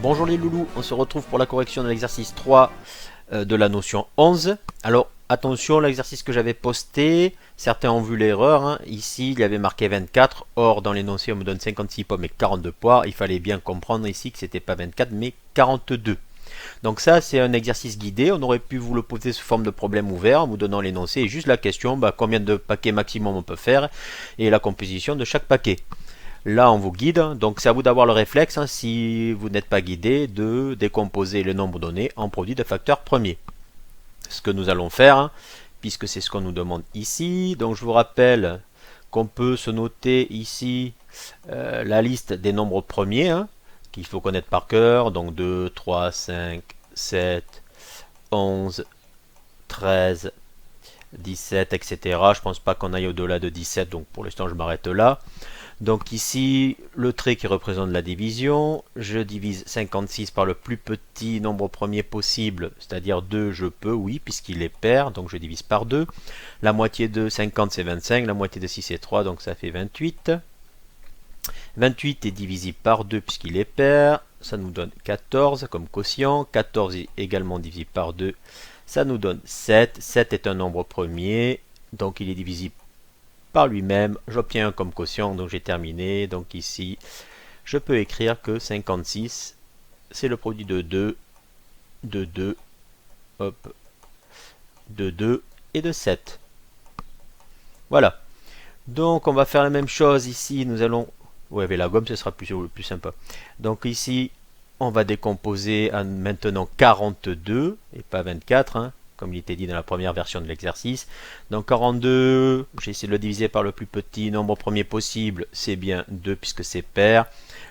Bonjour les loulous, on se retrouve pour la correction de l'exercice 3 de la notion 11. Alors attention, l'exercice que j'avais posté, certains ont vu l'erreur, hein. Ici il y avait marqué 24, or dans l'énoncé on me donne 56 pommes et 42 poires, il fallait bien comprendre ici que c'était pas 24 mais 42. Donc ça c'est un exercice guidé, on aurait pu vous le poser sous forme de problème ouvert en vous donnant l'énoncé et juste la question, combien de paquets maximum on peut faire et la composition de chaque paquet. Là, on vous guide, donc c'est à vous d'avoir le réflexe, hein, si vous n'êtes pas guidé, de décomposer le nombre donné en produit de facteurs premiers. Ce que nous allons faire, hein, puisque c'est ce qu'on nous demande ici. Donc je vous rappelle qu'on peut se noter ici la liste des nombres premiers, hein, qu'il faut connaître par cœur. Donc 2, 3, 5, 7, 11, 13, 17, etc. Je ne pense pas qu'on aille au-delà de 17, donc pour l'instant je m'arrête là. Donc ici, le trait qui représente la division, je divise 56 par le plus petit nombre premier possible, c'est-à-dire 2, je peux, oui, puisqu'il est pair, donc je divise par 2. La moitié de 50, c'est 25, la moitié de 6, c'est 3, donc ça fait 28. 28 est divisible par 2 puisqu'il est pair, ça nous donne 14 comme quotient. 14 est également divisible par 2, ça nous donne 7. 7 est un nombre premier, donc il est divisible par lui-même, j'obtiens un comme quotient, donc j'ai terminé. Donc ici, je peux écrire que 56, c'est le produit de 2, de 2, hop, de 2 et de 7. Voilà. Donc on va faire la même chose ici, nous allons... Ouais, avec la gomme, ce sera plus sympa. Donc ici, on va décomposer à maintenant 42 et pas 24, hein, comme il était dit dans la première version de l'exercice. Donc 42, j'ai essayé de le diviser par le plus petit nombre premier possible, c'est bien 2 puisque c'est pair.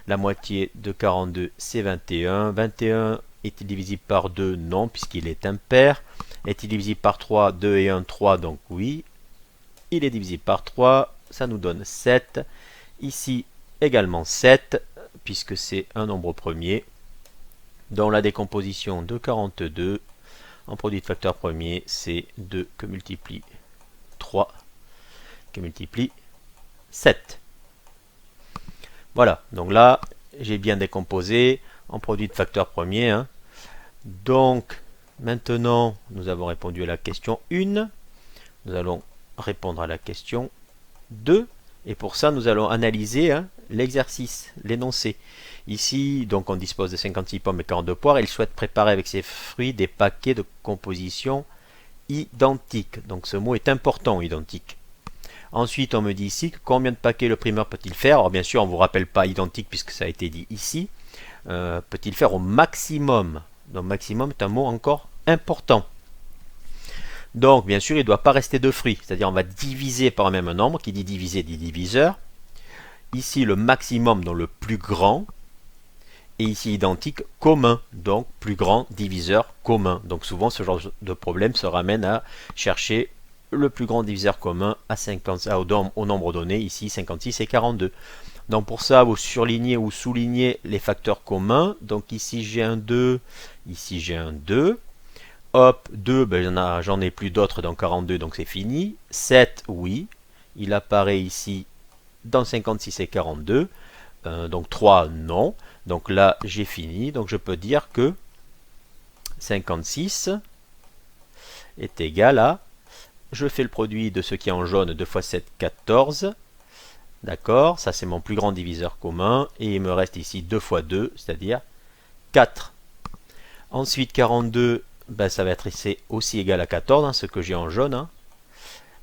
La moitié de 42, c'est 21. 21 est-il divisible par 2? Non, puisqu'il est impair. Est-il divisible par 3? 2 et 1, 3, donc oui. Il est divisible par 3, ça nous donne 7. Ici, également 7, puisque c'est un nombre premier. Dans la décomposition de 42, en produit de facteur premier, c'est 2 que multiplie 3, que multiplie 7. Voilà, donc là, j'ai bien décomposé en produit de facteur premier, hein. Donc, maintenant, nous avons répondu à la question 1. Nous allons répondre à la question 2. Et pour ça, nous allons analyser, hein, l'exercice, l'énoncé. Ici, donc, on dispose de 56 pommes et 42 poires. Il souhaite préparer avec ses fruits des paquets de composition identiques. Donc, ce mot est important, identique. Ensuite, on me dit ici combien de paquets le primeur peut-il faire. Alors, bien sûr, on ne vous rappelle pas identique puisque ça a été dit ici. Peut-il faire au maximum. Donc, maximum est un mot encore important. Donc, bien sûr, il ne doit pas rester de fruits. C'est-à-dire, on va diviser par un même nombre. Qui dit diviser dit diviseur. Ici, le maximum dans le plus grand. Et ici, identique, commun. Donc, plus grand, diviseur, commun. Donc, souvent, ce genre de problème se ramène à chercher le plus grand diviseur commun à 50, au nombre donné. Ici, 56 et 42. Donc, pour ça, vous surlignez ou soulignez les facteurs communs. Donc, ici, j'ai un 2. Ici, j'ai un 2. Hop, 2, j'en ai plus d'autres dans 42, donc c'est fini. 7, oui, il apparaît ici dans 56 et 42. Donc 3, non. Donc là, j'ai fini. Donc je peux dire que 56 est égal à... Je fais le produit de ce qui est en jaune, 2 fois 7, 14. D'accord, ça c'est mon plus grand diviseur commun. Et il me reste ici 2 fois 2, c'est-à-dire 4. Ensuite, 42... ça va être ici aussi égal à 14, hein, ce que j'ai en jaune. Hein.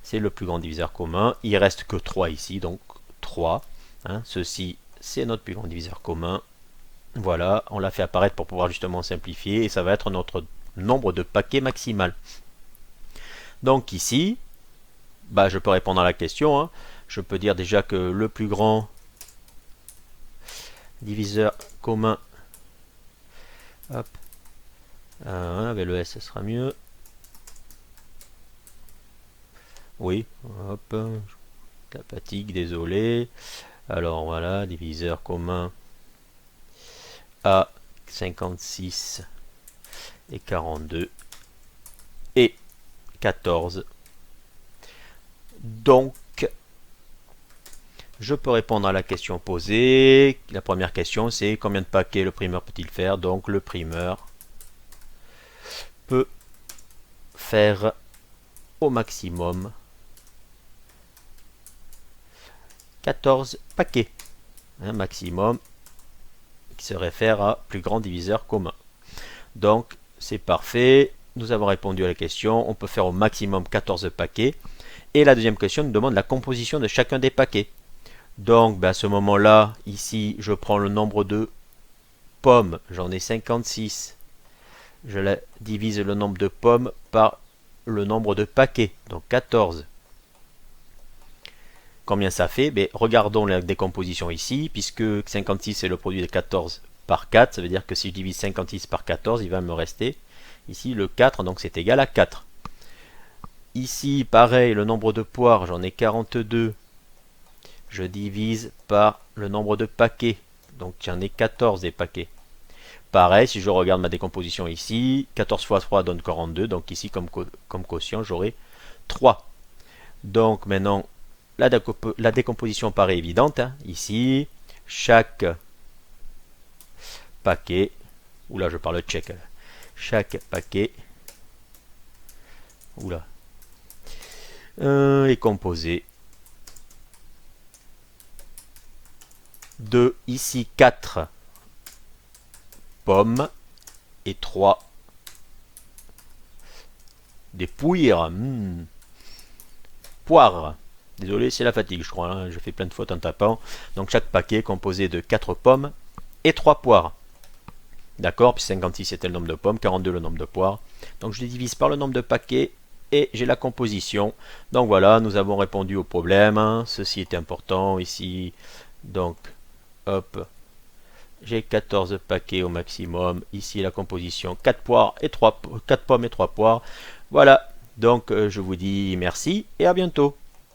C'est le plus grand diviseur commun. Il reste que 3 ici, donc 3. Hein. Ceci, c'est notre plus grand diviseur commun. Voilà, on l'a fait apparaître pour pouvoir justement simplifier. Et ça va être notre nombre de paquets maximal. Donc ici, je peux répondre à la question. Hein. Je peux dire déjà que le plus grand diviseur commun... Hop. Avec le S, ce sera mieux. Oui, hop, la fatigue, désolé. Alors voilà, diviseur commun à 56 et 42 et 14. Donc, je peux répondre à la question posée. La première question, c'est combien de paquets le primeur peut-il faire? Donc le primeur peut faire au maximum 14 paquets. Un maximum qui se réfère à plus grand diviseur commun. Donc c'est parfait. Nous avons répondu à la question. On peut faire au maximum 14 paquets. Et la deuxième question nous demande la composition de chacun des paquets. Donc à ce moment-là, ici, je prends le nombre de pommes. J'en ai 56. Je divise le nombre de pommes par le nombre de paquets. Donc 14. Combien ça fait? Regardons la décomposition ici, puisque 56 est le produit de 14 par 4. Ça veut dire que si je divise 56 par 14, il va me rester ici le 4, donc c'est égal à 4. Ici, pareil, le nombre de poires, j'en ai 42. Je divise par le nombre de paquets. Donc j'en ai 14 des paquets. Pareil, si je regarde ma décomposition ici, 14 fois 3 donne 42. Donc ici, comme quotient, j'aurai 3. Donc maintenant, la décomposition paraît évidente. Ici, chaque paquet, oula, je parle tchèque. Chaque paquet, oula, est composé de ici 4 pommes et 3 dépouilles. Poires. Désolé, c'est la fatigue, je crois. Hein. Je fais plein de fautes en tapant. Donc chaque paquet est composé de 4 pommes et 3 poires. D'accord, puis 56 c'était le nombre de pommes, 42 le nombre de poires. Donc je les divise par le nombre de paquets et j'ai la composition. Donc voilà, nous avons répondu au problème. Hein. Ceci est important ici. Donc, hop, j'ai 14 paquets au maximum. Ici la composition, 4 pommes et 3 poires. Voilà, donc je vous dis merci et à bientôt.